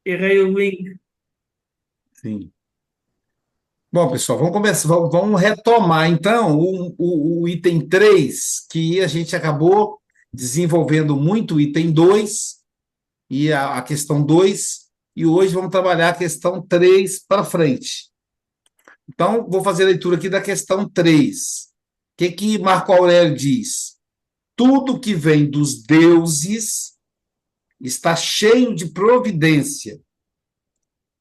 Errei o link. Sim. Bom, pessoal, vamos começar, vamos retomar então o item 3 que a gente acabou desenvolvendo muito o item 2 e a questão 2 e hoje vamos trabalhar a questão 3 para frente. Então, vou fazer a leitura aqui da questão 3. O que Marco Aurélio diz? Tudo que vem dos deuses está cheio de providência.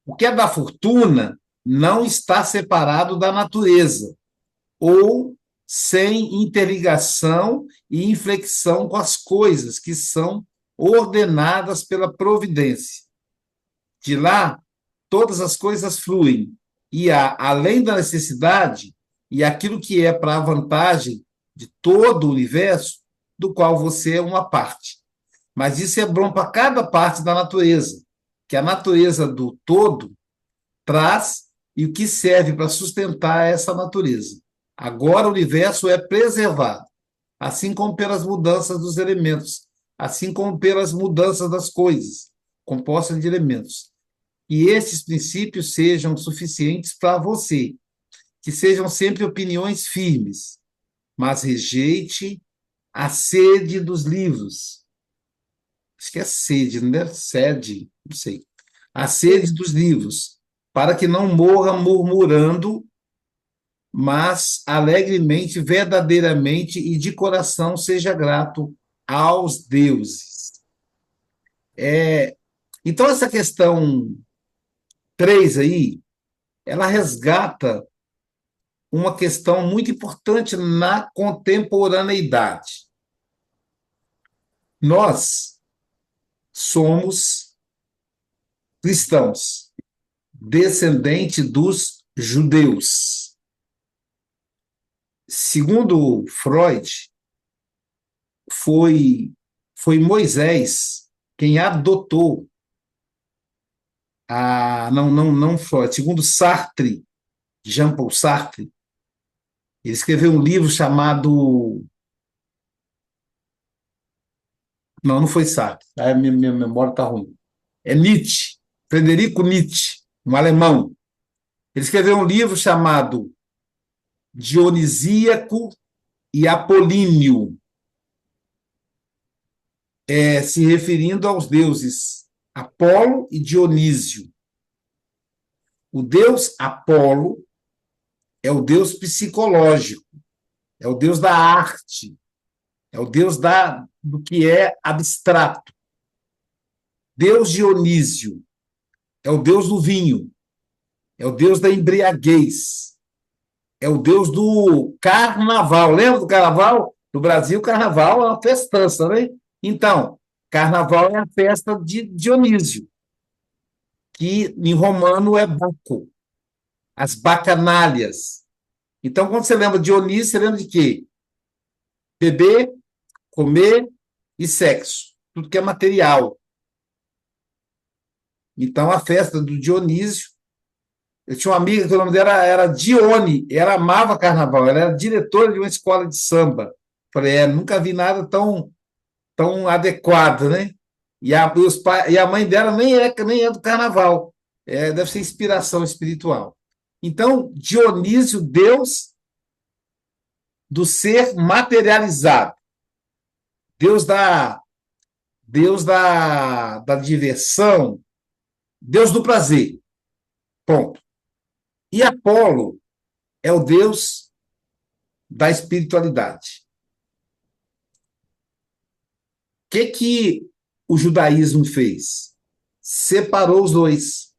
O que é da fortuna não está separado da natureza, ou sem interligação e inflexão com as coisas que são ordenadas pela providência. De lá, todas as coisas fluem, e há, além da necessidade, e aquilo que é para a vantagem de todo o universo, do qual você é uma parte. Mas isso é bom para cada parte da natureza, que a natureza do todo traz e o que serve para sustentar essa natureza. Agora o universo é preservado, assim como pelas mudanças dos elementos, assim como pelas mudanças das coisas compostas de elementos. E esses princípios sejam suficientes para você, que sejam sempre opiniões firmes, mas rejeite a sede dos livros. Acho que é sede, não é sede, não sei. A sede dos livros, para que não morra murmurando, mas alegremente, verdadeiramente e de coração seja grato aos deuses. É, então, essa questão 3 aí, ela resgata uma questão muito importante na contemporaneidade. Nós somos cristãos, descendentes dos judeus. Segundo Freud, foi Moisés quem adotou não Freud, segundo Sartre, Jean-Paul Sartre, ele escreveu um livro chamado, não foi Sartre, minha memória está ruim, é Nietzsche, Frederico Nietzsche, um alemão. Ele escreveu um livro chamado Dionisíaco e Apolíneo, se referindo aos deuses Apolo e Dionísio. O deus Apolo é o deus psicológico, é o deus da arte, é o deus do que é abstrato. Deus Dionísio é o deus do vinho, é o deus da embriaguez, é o deus do carnaval. Lembra do carnaval? No Brasil, o carnaval é uma festança, né? Então, carnaval é a festa de Dionísio, que em romano é Baco, as bacanalhas. Então, quando você lembra de Dionísio, você lembra de quê? Beber, comer e sexo. Tudo que é material. Então, a festa do Dionísio. Eu tinha uma amiga que o nome dela era Dione, ela amava carnaval, ela era diretora de uma escola de samba. Falei, nunca vi nada tão adequado, né? E a mãe dela nem é do carnaval, deve ser inspiração espiritual. Então, Dionísio, Deus do ser materializado, Deus da, Deus da diversão, Deus do prazer, ponto. E Apolo é o Deus da espiritualidade. Que o judaísmo fez? Separou os dois.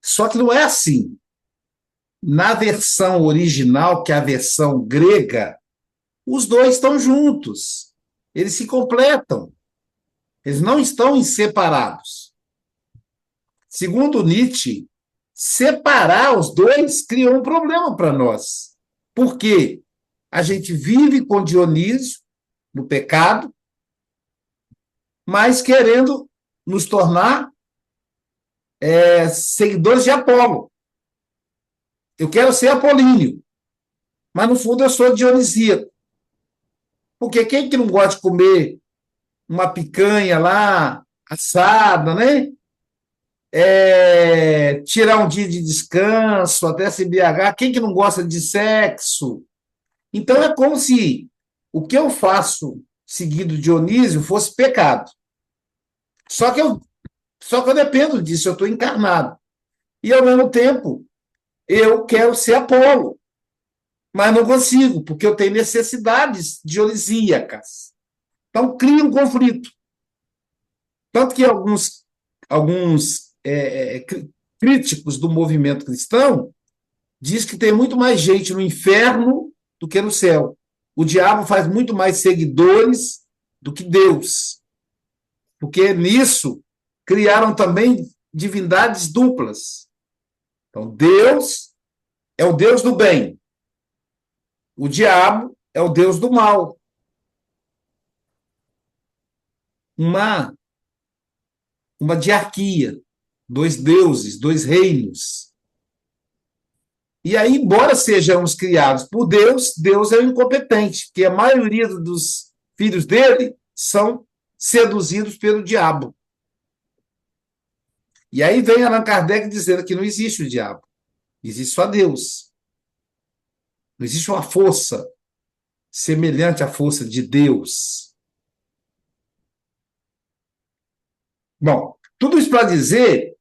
Só que não é assim. Na versão original, que é a versão grega, os dois estão juntos. Eles se completam. Eles não estão separados. Segundo Nietzsche, separar os dois criou um problema para nós. Por quê? A gente vive com Dionísio no pecado, mas querendo nos tornar seguidores de Apolo. Eu quero ser apolíneo, mas no fundo eu sou dionisíaco. Porque quem que não gosta de comer uma picanha lá, assada, né? Tirar um dia de descanso, até se embriagar. Quem que não gosta de sexo? Então é como se o que eu faço seguido de Dionísio fosse pecado. Só que eu, só que eu dependo disso, eu estou encarnado. E ao mesmo tempo, eu quero ser Apolo, mas não consigo, porque eu tenho necessidades dionisíacas. Então cria um conflito. Tanto que alguns críticos do movimento cristão diz que tem muito mais gente no inferno do que no céu. O diabo faz muito mais seguidores do que Deus, porque nisso criaram também divindades duplas. Então, Deus é o Deus do bem, o diabo é o Deus do mal. Uma, uma diarquia, dois deuses, dois reinos. E aí, embora sejamos criados por Deus, Deus é o incompetente, porque a maioria dos filhos dele são seduzidos pelo diabo. E aí vem Allan Kardec dizendo que não existe o diabo, existe só Deus. Não existe uma força semelhante à força de Deus. Bom, tudo isso para dizer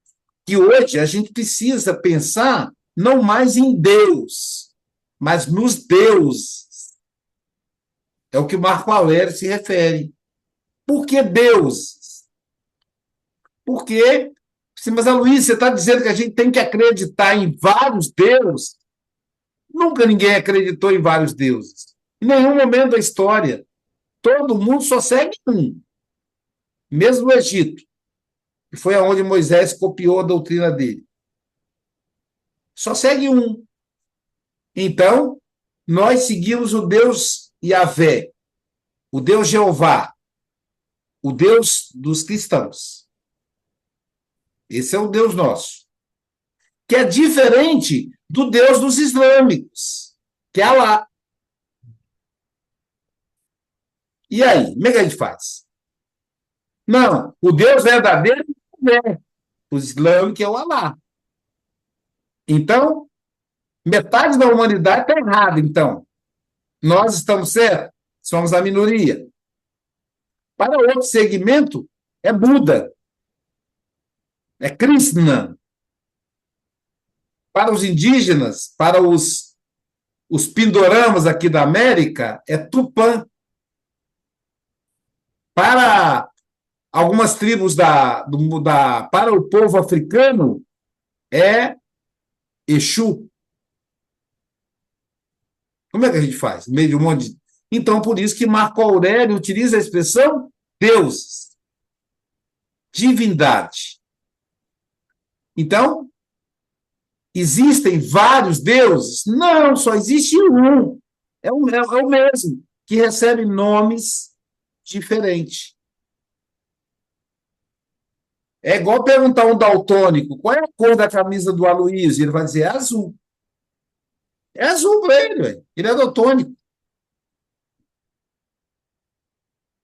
que hoje a gente precisa pensar não mais em Deus, mas nos deuses. É o que Marco Aurélio se refere. Por que deuses? Porque, mas a Luísa, você está dizendo que a gente tem que acreditar em vários deuses? Nunca ninguém acreditou em vários deuses. Em nenhum momento da história. Todo mundo só segue um. Mesmo no Egito, que foi aonde Moisés copiou a doutrina dele. Só segue um. Então, nós seguimos o Deus Yahvé, o Deus Jeová, o Deus dos cristãos. Esse é o Deus nosso. Que é diferente do Deus dos islâmicos, que é Alá. E aí, como é que a gente faz? Não, o Deus verdadeiro é o islâmico, é o Alá. Então, metade da humanidade está errada, então. Nós estamos certos, somos a minoria. Para outro segmento, é Buda, é Krishna. Para os indígenas, para os pindoramas aqui da América, é Tupã. Para algumas tribos para o povo africano, é Exu. Como é que a gente faz? No meio de um monte de... Então, por isso que Marco Aurélio utiliza a expressão deuses, divindade. Então, existem vários deuses? Não, só existe um. É o mesmo, que recebe nomes diferentes. É igual perguntar a um daltônico, qual é a cor da camisa do Aloysio? Ele vai dizer, é azul. É azul para ele, véio. Ele é daltônico.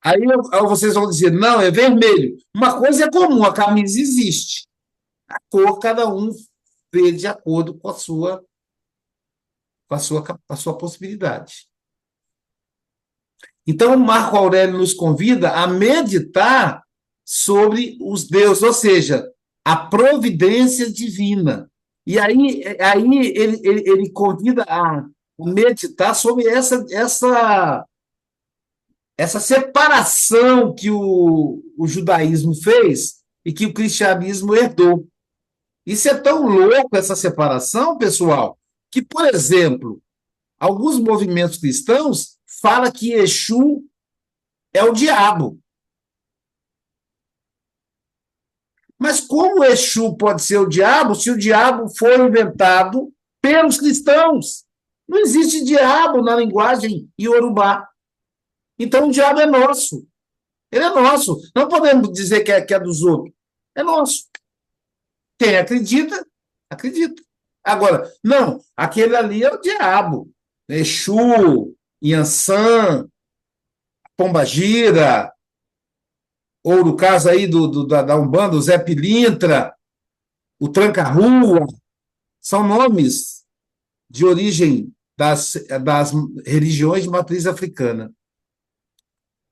Aí vocês vão dizer, não, é vermelho. Uma coisa é comum, a camisa existe. A cor, cada um vê de acordo com a sua possibilidade. Então, Marco Aurélio nos convida a meditar sobre os deuses, ou seja, a providência divina. E aí ele convida a meditar sobre essa separação que o judaísmo fez e que o cristianismo herdou. Isso é tão louco, essa separação, pessoal, que, por exemplo, alguns movimentos cristãos falam que Exu é o diabo. Mas como Exu pode ser o diabo se o diabo foi inventado pelos cristãos? Não existe diabo na linguagem iorubá. Então o diabo é nosso. Ele é nosso. Não podemos dizer que é dos outros. É nosso. Quem acredita, acredita. Agora, não, aquele ali é o diabo. Exu, Yansan, Pombagira, ou no caso aí da Umbanda, o Zé Pilintra, o Tranca-Rua, são nomes de origem das religiões de matriz africana.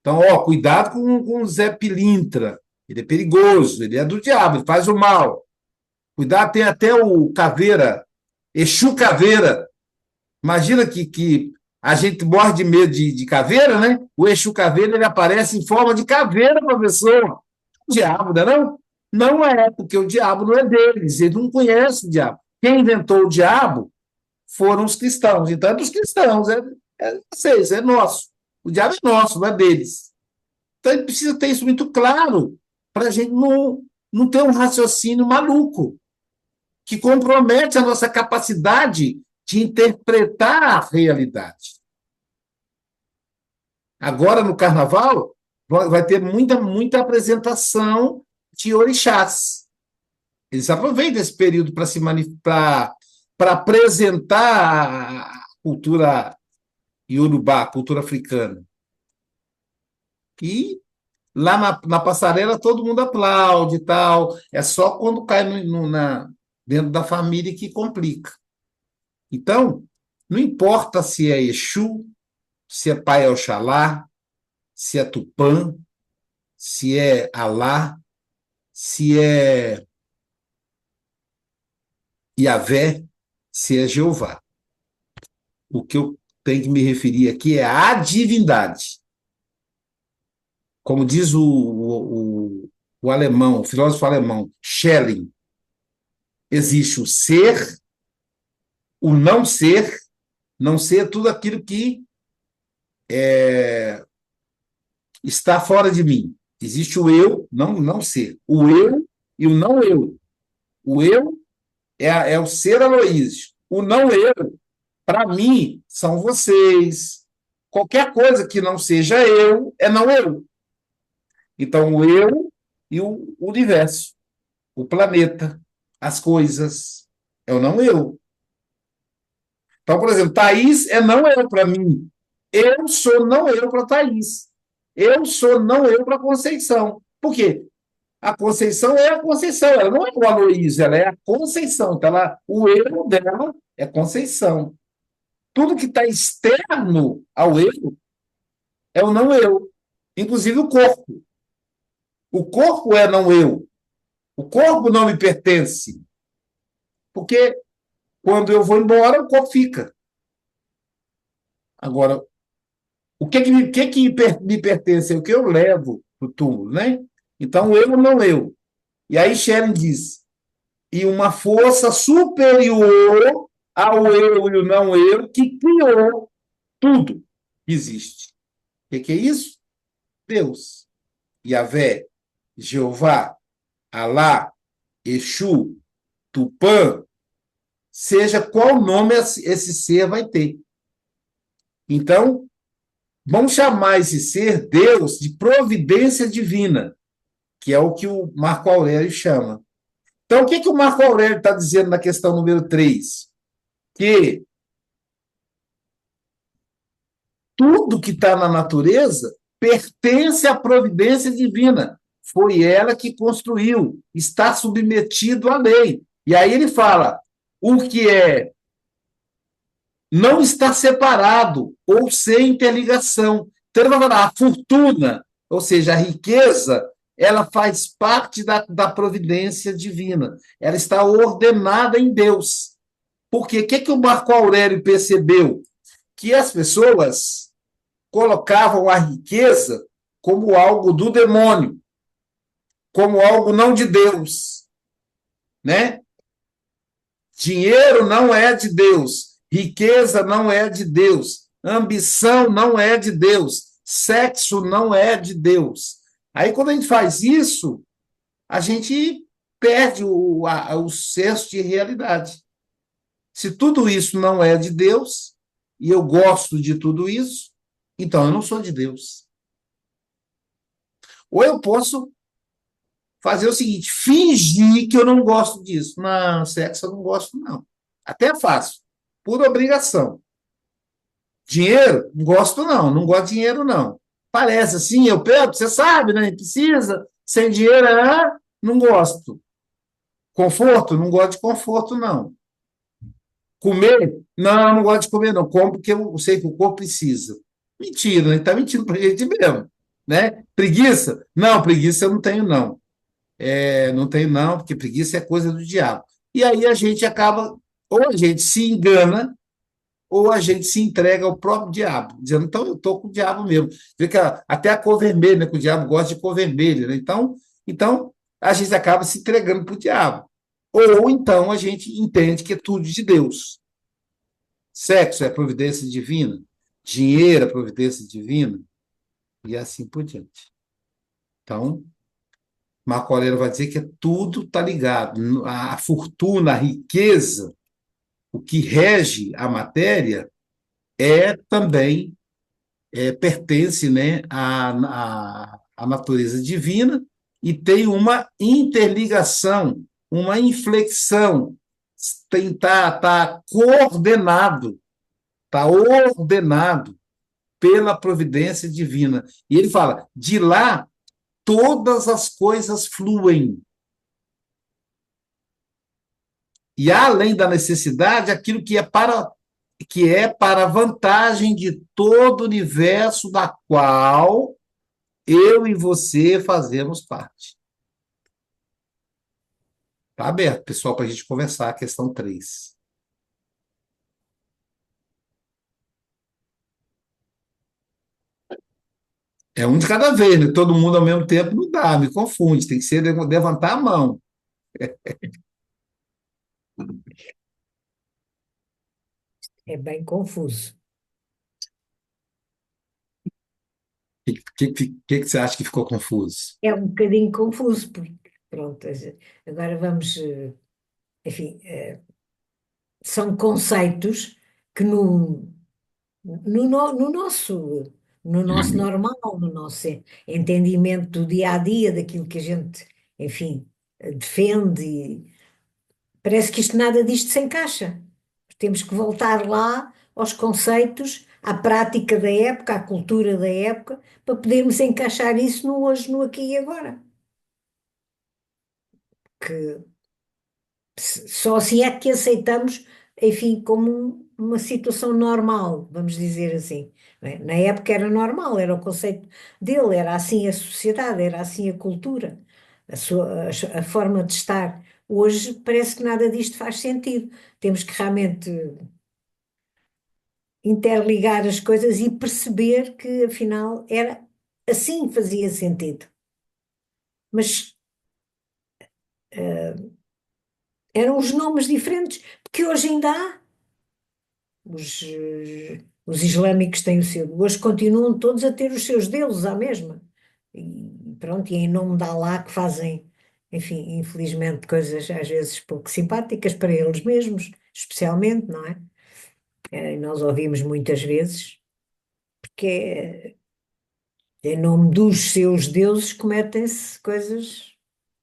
Então, cuidado com o Zé Pilintra. Ele é perigoso, ele é do diabo, ele faz o mal. Cuidado, tem até o Caveira, Exu Caveira. Imagina que a gente morre de medo de caveira, né? O Exu Caveira ele aparece em forma de caveira para a pessoa. O diabo, não é não? Não é, porque o diabo não é deles, ele não conhece o diabo. Quem inventou o diabo foram os cristãos. Então é dos cristãos, é vocês, é nosso. O diabo é nosso, não é deles. Então ele precisa ter isso muito claro para a gente não ter um raciocínio maluco que compromete a nossa capacidade de interpretar a realidade. Agora, no carnaval, vai ter muita apresentação de orixás. Eles aproveitam esse período para se para apresentar a cultura iorubá, a cultura africana. E lá na passarela todo mundo aplaude e tal. É só quando cai dentro da família que complica. Então, não importa se é Exu, se é Pai Oxalá, se é Tupã, se é Alá, se é Yahvé, se é Jeová. O que eu tenho que me referir aqui é à divindade. Como diz o alemão, o filósofo alemão, Schelling, existe o ser, o não ser é tudo aquilo que está fora de mim. Existe o eu, não ser. O eu e o não eu. O eu é o ser Aloísio. O não eu, para mim, são vocês. Qualquer coisa que não seja eu, é não eu. Então, o eu e o universo, o planeta, as coisas, é o não eu. Então, por exemplo, Thaís é não eu para mim. Eu sou não eu para Thaís. Eu sou não eu para Conceição. Por quê? A Conceição é a Conceição, ela não é o Aloysio, ela é a Conceição. Então, o eu dela é Conceição. Tudo que está externo ao eu é o não eu, inclusive o corpo. O corpo é não eu. O corpo não me pertence. Porque quando eu vou embora, o corpo fica. Agora, o que me pertence é o que eu levo para o túmulo, né? Então, eu não eu. E aí Schelling diz, e uma força superior ao eu e o não eu que criou tudo que existe. O que é isso? Deus. Yahvé, Jeová, Alá, Exu, Tupã, seja qual nome esse ser vai ter. Então, vamos chamar esse ser Deus de providência divina, que é o que o Marco Aurélio chama. Então, o que o Marco Aurélio está dizendo na questão número 3? Que tudo que está na natureza pertence à providência divina. Foi ela que construiu, está submetido à lei. E aí ele fala: o que não está separado ou sem interligação. Então ele vai falar: a fortuna, ou seja, a riqueza, ela faz parte da providência divina. Ela está ordenada em Deus. Porque o que o Marco Aurélio percebeu? Que as pessoas colocavam a riqueza como algo do demônio, como algo não de Deus, né? Dinheiro não é de Deus, riqueza não é de Deus, ambição não é de Deus, sexo não é de Deus. Aí, quando a gente faz isso, a gente perde o senso de realidade. Se tudo isso não é de Deus, e eu gosto de tudo isso, então eu não sou de Deus. Ou eu posso fazer o seguinte, fingir que eu não gosto disso. Não, sexo eu não gosto, não. Até faço, por obrigação. Dinheiro, não gosto, não. Não gosto de dinheiro, não. Parece assim, eu pego, você sabe, né? Precisa, sem dinheiro, não gosto. Conforto? Não gosto de conforto, não. Comer? Não, não gosto de comer, não. Como porque eu sei que o corpo precisa. Mentira, né? Está mentindo para a gente mesmo. Né? Preguiça? Não, preguiça eu não tenho, não. Não tenho, não, porque preguiça é coisa do diabo. E aí a gente acaba, ou a gente se engana, ou a gente se entrega ao próprio diabo, dizendo, então eu estou com o diabo mesmo. Vê que até a cor vermelha, né, que o diabo gosta de cor vermelha, né? Então, a gente acaba se entregando para o diabo. Ou então a gente entende que é tudo de Deus. Sexo é providência divina, dinheiro é providência divina, e assim por diante. Então, Marco Aurélio vai dizer que tudo está ligado. A fortuna, a riqueza, o que rege a matéria, também pertence, né, à natureza divina e tem uma interligação, uma inflexão, tá coordenado, está ordenado pela providência divina. E ele fala: de lá todas as coisas fluem. E além da necessidade, aquilo que é para a vantagem de todo o universo da qual eu e você fazemos parte. Está aberto, pessoal, para a gente conversar a questão 3. É um de cada vez, né? Todo mundo ao mesmo tempo não dá, me confunde. Tem que ser levantar a mão. É bem confuso. O que você acha que ficou confuso? É um bocadinho confuso, porque, pronto, agora vamos, enfim, são conceitos que no nosso normal, no nosso entendimento do dia a dia, daquilo que a gente, enfim, defende, parece que nada disto se encaixa. Temos que voltar lá aos conceitos, à prática da época, à cultura da época, para podermos encaixar isso no hoje, no aqui e agora. Que só assim é que aceitamos, enfim, como uma situação normal, vamos dizer assim. Não é? Na época era normal, era o conceito dele, era assim a sociedade, era assim a cultura, a forma de estar. Hoje parece que nada disto faz sentido. Temos que realmente interligar as coisas e perceber que afinal era assim fazia sentido. Mas eram os nomes diferentes, porque hoje ainda há. Os islâmicos têm o seu. Hoje continuam todos a ter os seus deuses à mesma. E pronto, e em nome de Allah que fazem, enfim, infelizmente, coisas às vezes pouco simpáticas para eles mesmos, especialmente, não é? E nós ouvimos muitas vezes, porque em nome dos seus deuses cometem-se coisas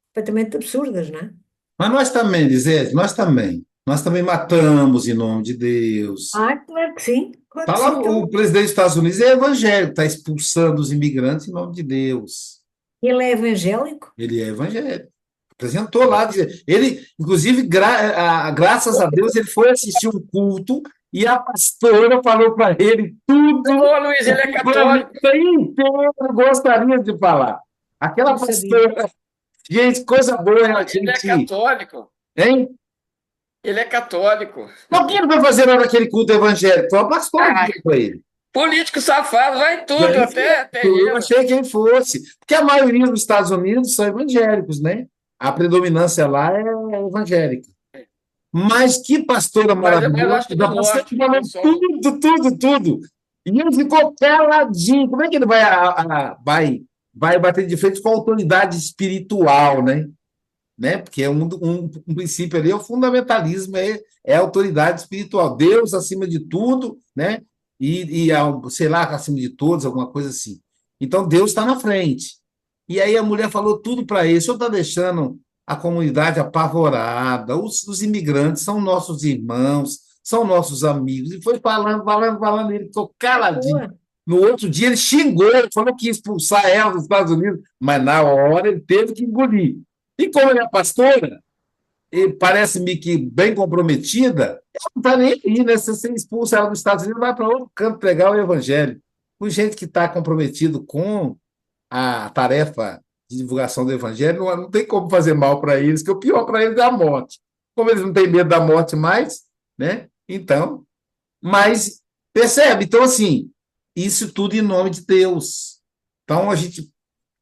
completamente absurdas, não é? Mas nós também, Lisete, nós também. Nós também matamos em nome de Deus. Ah, claro Tá que lá, sim, o então. presidente dos Estados Unidos é evangélico, está expulsando os imigrantes em nome de Deus. Ele é evangélico? Ele é evangélico. Apresentou lá. Ele, inclusive, graças a Deus, ele foi assistir um culto e a pastora falou para ele tudo Ô, Luiz, o ele é que o planeta católico. inteiro gostaria de falar. Aquela Não sabia. pastora, gente, coisa boa, a Ele é gente. católico. Hein? Ele é católico. Mas o que ele vai fazer lá naquele culto evangélico? Foi a pastora que Ah, deu para ele. político safado, vai em E tudo, aí, até eu igreja. achei que ele fosse. Porque a maioria dos Estados Unidos são evangélicos, né? A predominância lá é evangélica. Mas que pastora Mas eu maravilhosa, acho que a no pastora norte, falou eu sou. tudo, tudo, tudo. E ele ficou caladinho. Como é que ele vai bater de frente com a autoridade espiritual, né? Porque um princípio ali é o fundamentalismo, é a autoridade espiritual. Deus acima de tudo, né? Sei lá, acima de todos, alguma coisa assim. Então Deus está na frente. E aí a mulher falou tudo para ele. O senhor está deixando a comunidade apavorada. Os imigrantes são nossos irmãos, são nossos amigos. E foi falando, falando, falando. Ele ficou Ah, caladinho. boa. No outro dia ele xingou, ele falou que ia expulsar ela dos Estados Unidos, mas na hora ele teve que engolir. E como ela é pastora, e parece-me que bem comprometida, ela não está nem aí, né? Se você expulsa ela dos Estados Unidos, vai para outro canto pregar o evangelho. Com gente que está comprometido com a tarefa de divulgação do evangelho, não tem como fazer mal para eles, que o pior para eles é a morte. Como eles não têm medo da morte mais, né? Então, mas percebe? Então, assim, isso tudo em nome de Deus. Então, a gente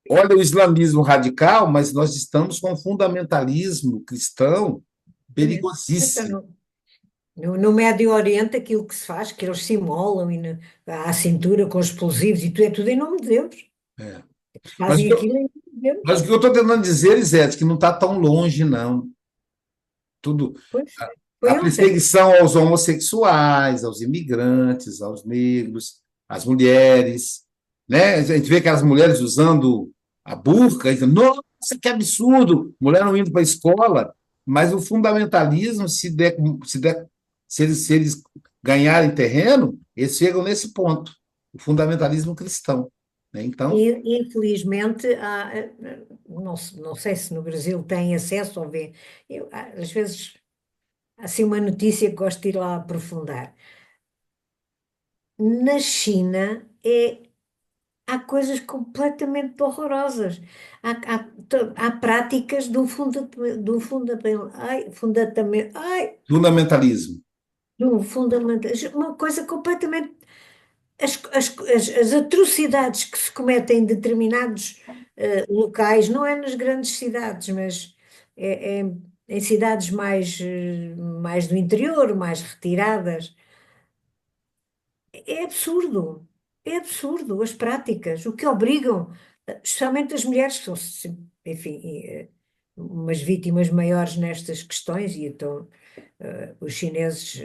olha o islamismo radical, mas nós estamos com um fundamentalismo cristão Exatamente. Então, perigosíssimo. no Médio Oriente, aquilo que se faz, que eles se imolam à cintura com explosivos e tudo, é tudo em nome de Deus. É. Mas, Fazem aquilo em nome de mas Deus. o que eu estou tentando dizer, Lisete, que não está tão longe, não. Tudo, Pois, a foi ontem. perseguição aos homossexuais, aos imigrantes, aos negros, às mulheres, né? A gente vê aquelas mulheres usando a burca, e dizendo, nossa, que absurdo, mulher não indo para a escola, mas o fundamentalismo, se eles ganharem terreno, eles chegam nesse ponto, o fundamentalismo cristão, né? Então, Infelizmente, não sei se no Brasil têm acesso a ver. Às vezes, há assim uma notícia que gosto de ir lá aprofundar. Na China, há coisas completamente horrorosas. Há práticas fundamentalismo. de um fundamental, uma coisa completamente. As atrocidades que se cometem em determinados locais, não é nas grandes cidades, mas é em cidades mais do interior, mais retiradas. É absurdo, é absurdo as práticas, o que obrigam, especialmente as mulheres, que são, enfim, umas vítimas maiores nestas questões, e então os chineses,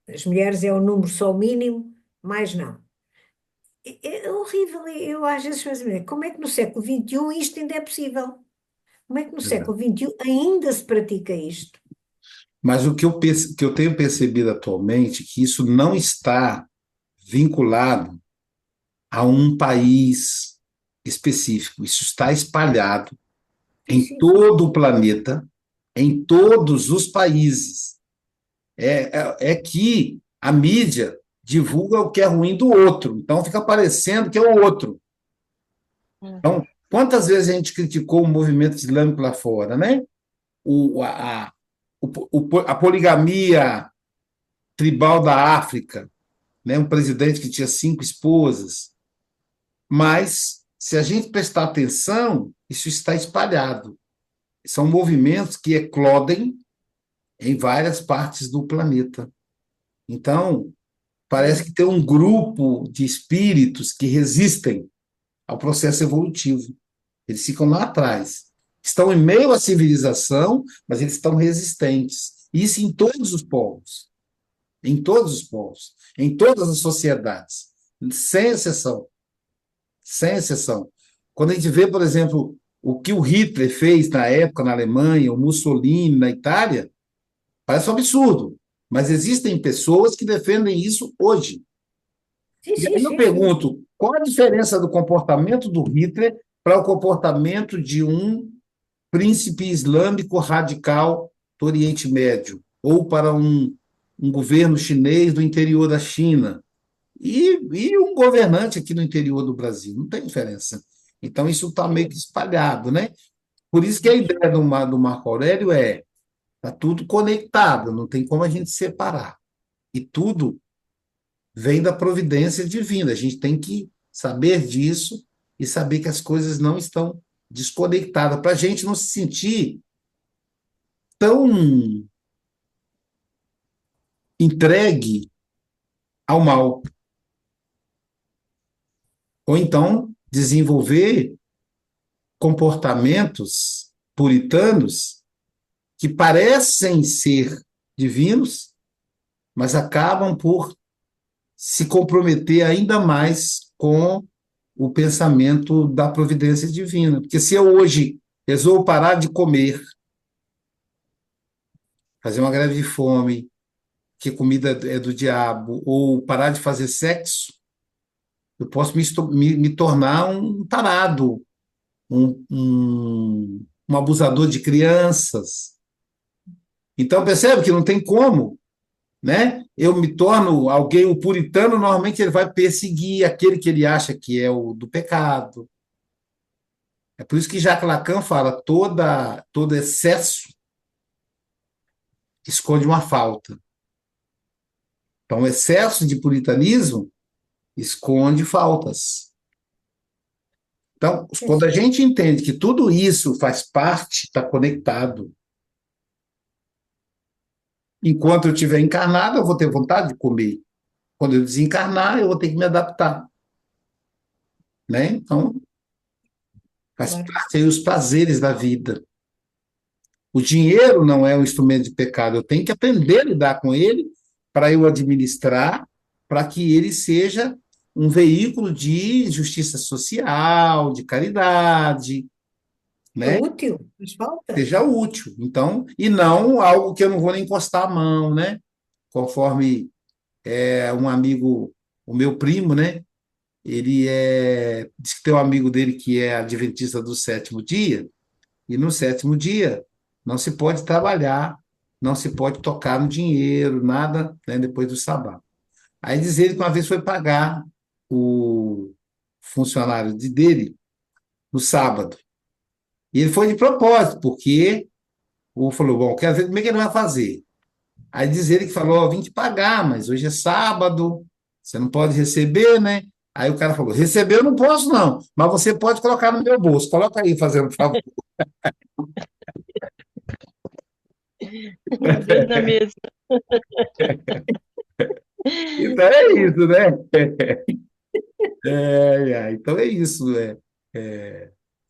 as mulheres é o número só o mínimo, mais não. É horrível, eu às vezes penso, como é que no século XXI isto ainda é possível? Como é que no século XXI ainda se pratica isto? Mas o que eu tenho percebido atualmente é que isso não está vinculado a um país específico. Isso está espalhado Sim, em sim, sim. todo o planeta, em todos os países. É que a mídia divulga o que é ruim do outro, então fica parecendo que é o outro. Então, quantas vezes a gente criticou o movimento islâmico lá fora, né? A poligamia tribal da África, né? Um presidente que tinha 5 esposas. Mas, se a gente prestar atenção, isso está espalhado. São movimentos que eclodem em várias partes do planeta. Então, parece que tem um grupo de espíritos que resistem ao processo evolutivo. Eles ficam lá atrás. Estão em meio à civilização, mas eles estão resistentes. Isso em todos os povos. Em todos os povos. Em todas as sociedades. Sem exceção. Sem exceção. Quando a gente vê, por exemplo, o que o Hitler fez na época na Alemanha, o Mussolini na Itália, parece um absurdo. Mas existem pessoas que defendem isso hoje. Sim, E sim, aí eu sim, sim. pergunto, qual a diferença do comportamento do Hitler para o comportamento de um príncipe islâmico radical do Oriente Médio? Ou para um governo chinês do interior da China? E um governante aqui no interior do Brasil. Não tem diferença. Então, isso está meio que espalhado, né? Por isso que a ideia do Marco Aurélio está tudo conectado, não tem como a gente separar. E tudo vem da providência divina. A gente tem que saber disso e saber que as coisas não estão desconectadas, para a gente não se sentir tão entregue ao mal. Ou então desenvolver comportamentos puritanos que parecem ser divinos, mas acabam por se comprometer ainda mais com o pensamento da providência divina. Porque se eu hoje resolvo parar de comer, fazer uma greve de fome, que comida é do diabo, ou parar de fazer sexo, Eu posso me tornar um tarado, um abusador de crianças. Então, percebe que não tem como, né? Eu me torno alguém, o puritano, normalmente ele vai perseguir aquele que ele acha que é o do pecado. É por isso que Jacques Lacan fala, todo excesso esconde uma falta. Então, o excesso de puritanismo esconde faltas. Então, quando a gente entende que tudo isso faz parte, está conectado, enquanto eu estiver encarnado, eu vou ter vontade de comer. Quando eu desencarnar, eu vou ter que me adaptar. Né? Então, faz Claro. parte aí os prazeres da vida. O dinheiro não é um instrumento de pecado, eu tenho que aprender a lidar com ele para eu administrar, para que ele seja um veículo de justiça social, de caridade, É né? útil, mas falta. Seja útil. Então, e não algo que eu não vou nem encostar a mão, né? Conforme um amigo, o meu primo, né? Diz que tem um amigo dele que é adventista do sétimo dia, e no sétimo dia não se pode trabalhar, não se pode tocar no dinheiro, nada, né, depois do sabá. Aí diz ele que uma vez foi pagar o funcionário dele no sábado. E ele foi de propósito, porque o falou, bom, quero ver como é que ele vai fazer. Aí diz ele que falou, ó, vim te pagar, mas hoje é sábado, você não pode receber, né? Aí o cara falou, receber eu não posso não, mas você pode colocar no meu bolso. Coloca aí, fazendo um favor. Deus da mesa. Então é isso, né? Então é isso.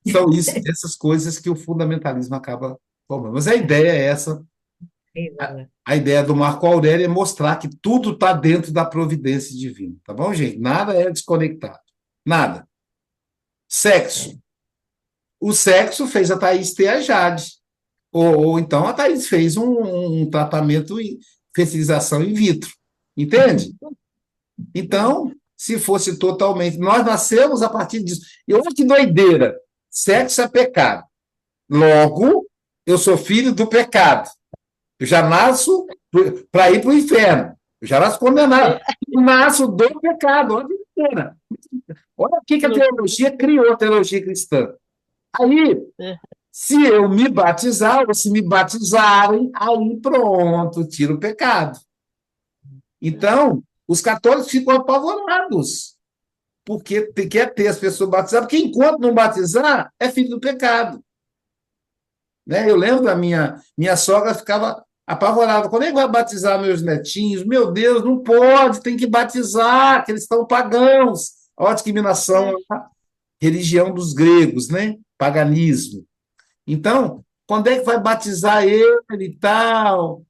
São essas coisas que o fundamentalismo acaba formando. Mas a ideia é essa. A ideia do Marco Aurélio é mostrar que tudo está dentro da providência divina. Tá bom, gente? Nada é desconectado. Nada. Sexo. O sexo fez a Thaís ter a Jade. Ou então a Thaís fez um tratamento de fertilização in vitro. Entende? Então, se fosse totalmente. Nós nascemos a partir disso. E olha que doideira. Sexo é pecado. Logo, eu sou filho do pecado. Eu já nasço para ir para o inferno. Eu já nasço condenado. Eu nasço do pecado. Olha que doideira. Olha o que a teologia criou, a teologia cristã. Aí, se eu me batizar, ou se me batizarem, aí pronto, tira o pecado. Então, os católicos ficam apavorados, porque quer ter as pessoas batizadas, porque enquanto não batizar, é filho do pecado. Né? Eu lembro da minha sogra ficava apavorada. Quando é que vai batizar meus netinhos? Meu Deus, não pode, tem que batizar, que eles estão pagãos. Olha a discriminação, a religião dos gregos, né? Paganismo. Então, quando é que vai batizar ele e tal?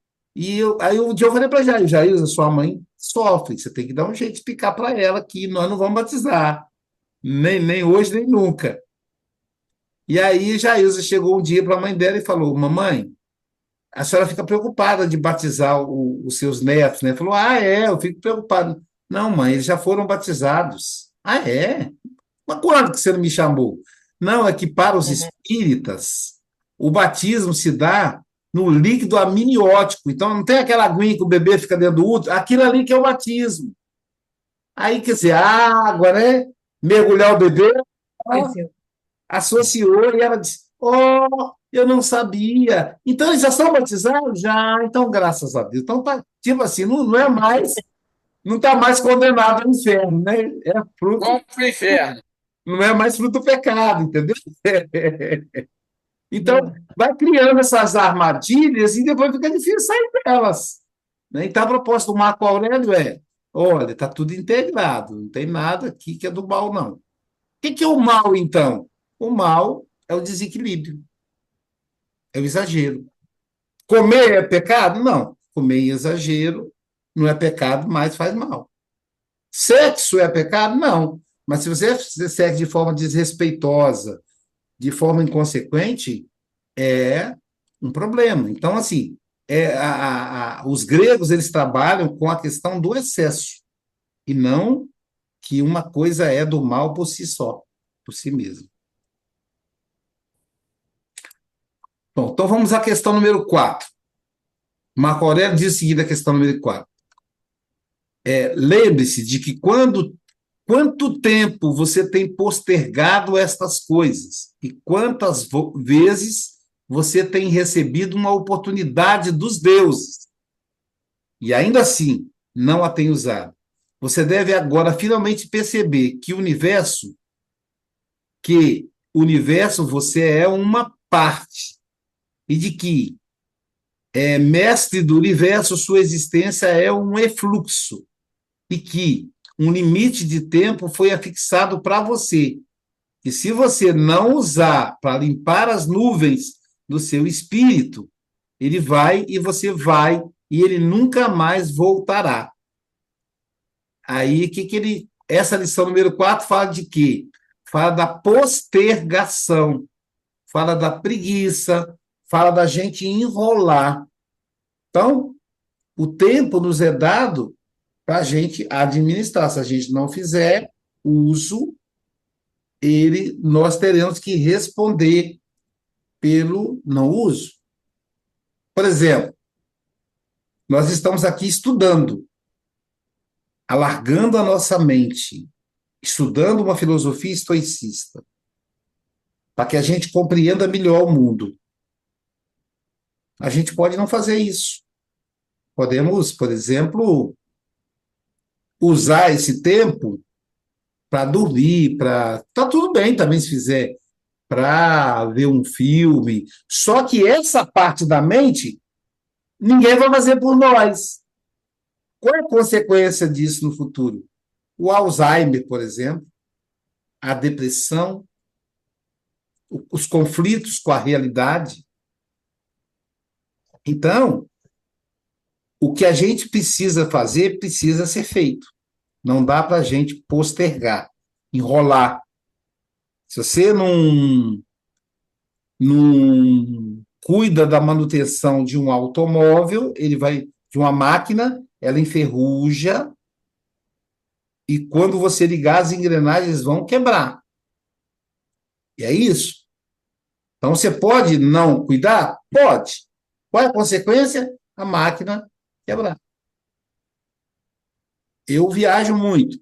Aí um dia eu falei para a Jair, sua mãe sofre, você tem que dar um jeito de explicar para ela que nós não vamos batizar, nem hoje, nem nunca. E aí Jailza chegou um dia para a mãe dela e falou, mamãe, a senhora fica preocupada de batizar os seus netos, né? Falou, eu fico preocupado. Não, mãe, eles já foram batizados. Ah, é? Mas quando que você não me chamou? Não, é que para os espíritas, o batismo se dá no líquido amniótico. Então, não tem aquela aguinha que o bebê fica dentro do útero, aquilo ali que é o batismo. Aí, quer dizer, a água, né? Mergulhar o bebê, ela associou e ela disse, eu não sabia. Então, eles já são batizados? Já, então, graças a Deus. Então, tá, tipo assim, não é mais, não está mais condenado ao inferno, né? É fruto. Vamos pro inferno. Não é mais fruto do pecado, entendeu? Então, vai criando essas armadilhas e depois fica difícil sair delas. Né? Então, a proposta do Marco Aurélio olha, está tudo integrado, não tem nada aqui que é do mal, não. O que é o mal, então? O mal é o desequilíbrio, é o exagero. Comer é pecado? Não. Comer em exagero não é pecado, mas faz mal. Sexo é pecado? Não. Mas se você segue de forma desrespeitosa, de forma inconsequente, é um problema. Então, assim, os gregos eles trabalham com a questão do excesso e não que uma coisa é do mal por si só, por si mesmo. Bom, então vamos à questão número 4. Marco Aurélio diz o seguinte, a questão número 4. Lembre-se de que quanto tempo você tem postergado estas coisas e quantas vezes você tem recebido uma oportunidade dos deuses e ainda assim não a tem usado. Você deve agora finalmente perceber que o universo você é uma parte e de que mestre do universo, sua existência é um efluxo e que um limite de tempo foi afixado para você. E se você não usar para limpar as nuvens do seu espírito, ele vai e você vai e ele nunca mais voltará. Aí, essa lição número 4 fala de quê? Fala da postergação, fala da preguiça, fala da gente enrolar. Então, o tempo nos é dado para a gente administrar. Se a gente não fizer uso, nós teremos que responder pelo não uso. Por exemplo, nós estamos aqui estudando, alargando a nossa mente, estudando uma filosofia estoicista, para que a gente compreenda melhor o mundo. A gente pode não fazer isso. Podemos, por exemplo, usar esse tempo para dormir, Tá tudo bem também se fizer, para ver um filme. Só que essa parte da mente, ninguém vai fazer por nós. Qual é a consequência disso no futuro? O Alzheimer, por exemplo, a depressão, os conflitos com a realidade. Então, o que a gente precisa fazer precisa ser feito. Não dá para a gente postergar, enrolar. Se você não cuida da manutenção de um automóvel, de uma máquina, ela enferruja e quando você ligar as engrenagens vão quebrar. E é isso. Então você pode não cuidar? Pode. Qual é a consequência? A máquina quebrar. Eu viajo muito,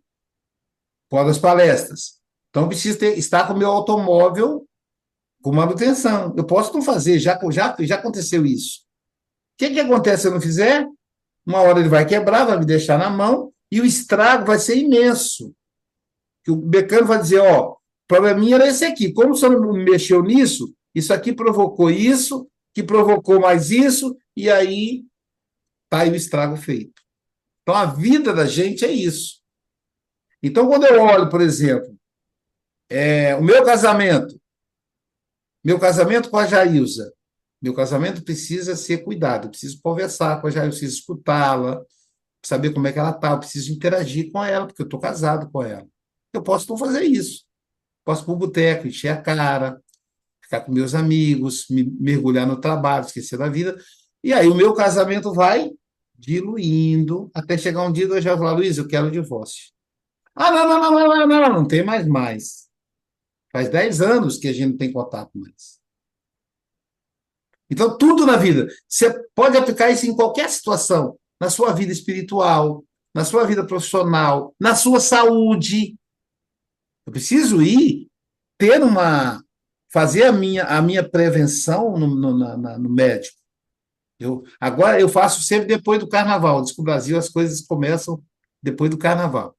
fora das palestras. Então, eu preciso estar com o meu automóvel com manutenção. Eu posso não fazer, já aconteceu isso. O que acontece se eu não fizer? Uma hora ele vai quebrar, vai me deixar na mão, e o estrago vai ser imenso. Que o mecânico vai dizer, o probleminha era esse aqui. Como você não mexeu nisso, isso aqui provocou isso, que provocou mais isso, e aí está aí o estrago feito. Então, a vida da gente é isso. Então, quando eu olho, por exemplo, o meu casamento com a Jailza, meu casamento precisa ser cuidado, eu preciso conversar com a Jailza, eu preciso escutá-la, saber como é que ela está, eu preciso interagir com ela, porque eu estou casado com ela. Eu posso não fazer isso. Posso ir para o boteco, encher a cara, ficar com meus amigos, mergulhar no trabalho, esquecer da vida. E aí o meu casamento vai diluindo, até chegar um dia que eu já vou falar, Luiz, eu quero o divórcio. Ah, não tem mais. Faz 10 anos que a gente não tem contato mais. Então, tudo na vida, você pode aplicar isso em qualquer situação, na sua vida espiritual, na sua vida profissional, na sua saúde. Eu preciso fazer a minha prevenção no médico. Agora eu faço sempre depois do carnaval. Diz que no Brasil as coisas começam depois do carnaval.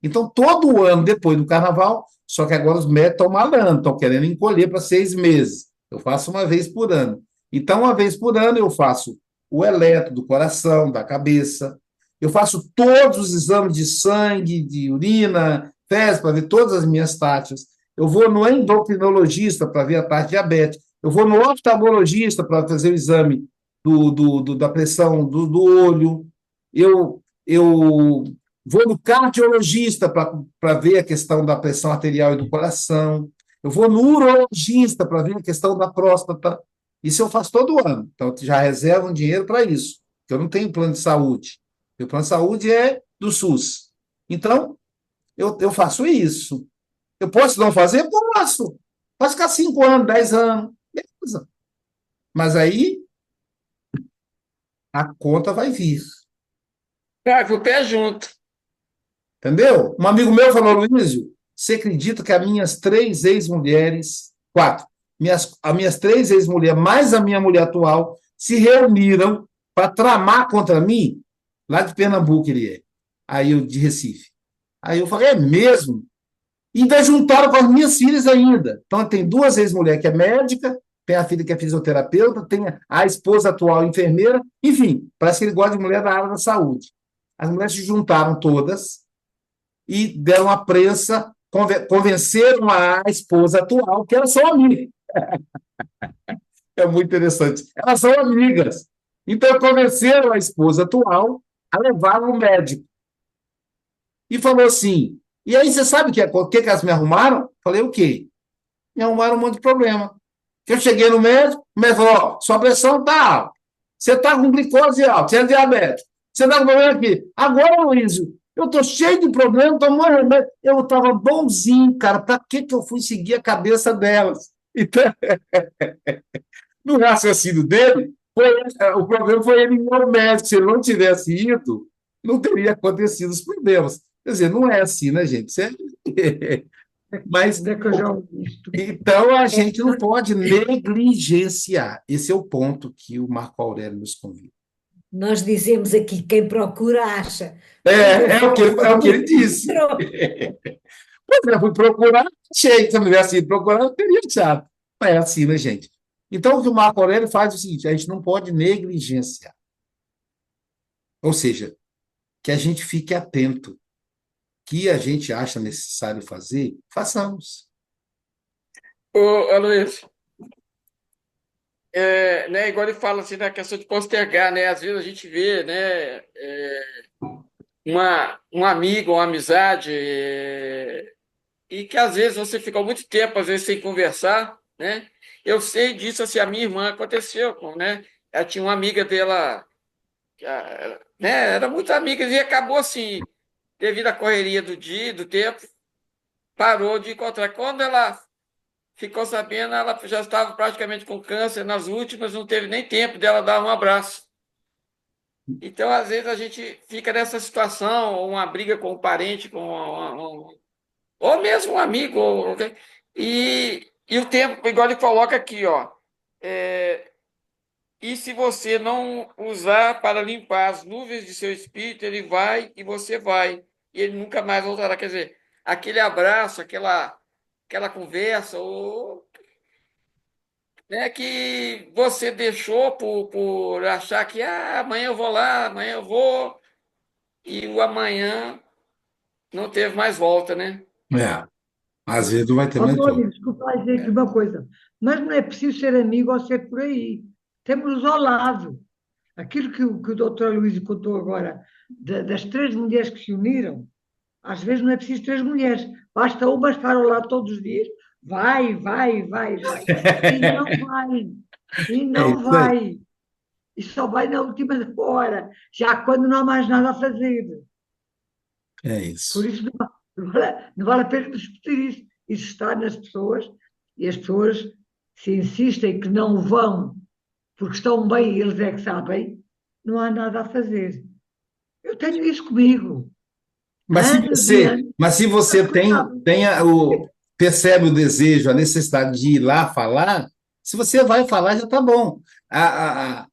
Então, todo ano depois do carnaval, só que agora os médicos estão malandros, estão querendo encolher para 6 meses. Eu faço uma vez por ano. Então, uma vez por ano, eu faço o eletro do coração, da cabeça. Eu faço todos os exames de sangue, de urina, fezes, para ver todas as minhas taxas. Eu vou no endocrinologista para ver a taxa de diabetes. Eu vou no oftalmologista para fazer o exame da pressão do olho. Eu vou no cardiologista para ver a questão da pressão arterial e do coração. Eu vou no urologista para ver a questão da próstata. Isso eu faço todo ano. Então, eu já reservo um dinheiro para isso, porque eu não tenho plano de saúde. Meu plano de saúde é do SUS. Então, eu faço isso. Eu posso não fazer? Posso. Posso ficar 5 anos, 10 anos. Beleza. Mas aí a conta vai vir. Vai pro pé junto. Entendeu? Um amigo meu falou, Luísio, você acredita que as minhas 3 ex-mulheres, 4, as minhas 3 ex-mulheres, mais a minha mulher atual, se reuniram para tramar contra mim? Lá de Pernambuco ele é. Aí eu, de Recife. Aí eu falei, é mesmo? E ainda juntaram com as minhas filhas ainda. Então, tem 2 ex-mulheres que é médica, tem a filha que é fisioterapeuta, tem a esposa atual enfermeira, enfim, parece que ele gosta de mulher da área da saúde. As mulheres se juntaram todas e deram a prensa, convenceram a esposa atual que elas são amigas. É muito interessante. Elas são amigas. Então, convenceram a esposa atual a levar no médico. E falou assim, e aí você sabe o que elas me arrumaram? Falei, o quê? Me arrumaram um monte de problema. Que eu cheguei no médico, o médico falou, ó, sua pressão está alta, você está com glicose alta, você é diabético, você está com problema aqui. Agora, Luísio, eu estou cheio de problema, tomando remédio. Eu estava bonzinho, cara, para que eu fui seguir a cabeça delas? Então, no raciocínio dele, o problema foi ele ir ao médico. Se ele não tivesse ido, não teria acontecido os problemas. Quer dizer, não é assim, né, gente? Mas Onde é que eu já ouvi isto? então a gente não pode negligenciar. Esse é o ponto que o Marco Aurélio nos convida. Nós dizemos aqui, quem procura acha. É o que ele disse. Pois é, fui procurar, achei. Se eu não tivesse ido procurar, eu teria achado. Não é assim, né, gente? Então, o que o Marco Aurélio faz é o seguinte: a gente não pode negligenciar. Ou seja, que a gente fique atento. Que a gente acha necessário fazer, façamos. Ô, Luiz, né, igual ele fala assim, na questão de postergar, né? Às vezes a gente vê, né, um amigo, uma amizade, e que às vezes você fica muito tempo, às vezes, sem conversar, né? Eu sei disso, assim, a minha irmã aconteceu, né? Ela tinha uma amiga dela, né, era muito amiga, e acabou assim, devido à correria do dia, do tempo, parou de encontrar. Quando ela ficou sabendo, ela já estava praticamente com câncer nas últimas, não teve nem tempo dela dar um abraço. Então, às vezes, a gente fica nessa situação, ou uma briga com um parente, ou mesmo um amigo, e o tempo, igual ele coloca aqui, ó, e se você não usar para limpar as nuvens de seu espírito, ele vai e você vai, e ele nunca mais voltará. Quer dizer, aquele abraço, aquela conversa, ou né, que você deixou por achar que amanhã eu vou lá, amanhã eu vou, e o amanhã não teve mais volta, né? É, às vezes não vai ter mais volta. Antônio, desculpa lá dizer aqui uma coisa, mas não é preciso ser amigo ou ser por aí. Temos ao lado. Aquilo que o doutor Luís contou agora, das 3 mulheres que se uniram, às vezes não é preciso 3 mulheres, basta uma estar ao lado todos os dias, vai, vai, vai, vai, e não vai, e É não isso aí. vai, e só vai na última hora, já quando não há mais nada a fazer. É Por isso. isso não vale a pena discutir isso. Isso está nas pessoas, e as pessoas, se insistem que não vão porque estão bem e eles é que sabem, não há nada a fazer. Eu tenho isso comigo, anos e anos, Mas se você porque sabem. percebe o desejo, a necessidade de ir lá falar, se você vai falar, já está bom. A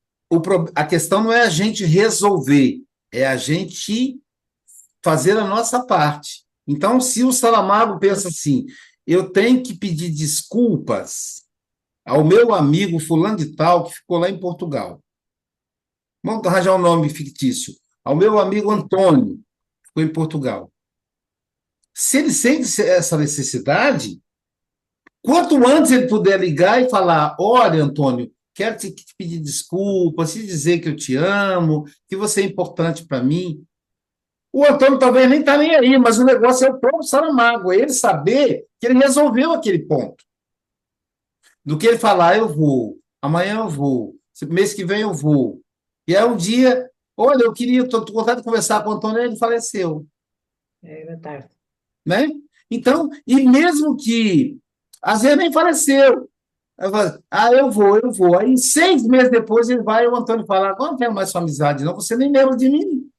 questão não é a gente resolver, é a gente fazer a nossa parte. Então, se o Saramago pensa assim, eu tenho que pedir desculpas ao meu amigo fulano de tal que ficou lá em Portugal. Vamos arranjar um nome fictício. Ao meu amigo Antônio, que ficou em Portugal. Se ele sente essa necessidade, quanto antes ele puder ligar e falar: olha, Antônio, quero te pedir desculpas, te dizer que eu te amo, que você é importante para mim. O Antônio talvez nem está nem aí, mas o negócio é o próprio Saramago, é ele saber que ele resolveu aquele ponto. Do que ele falar, eu vou, amanhã eu vou, mês que vem eu vou. E aí um dia, olha, estou com vontade de conversar com o Antônio, ele faleceu. Era tarde. né? Então, e mesmo que, às vezes nem faleceu, eu falo, eu vou. Aí, 6 meses depois, ele vai, e o Antônio fala, agora não quero mais sua amizade, não, você nem lembra de mim.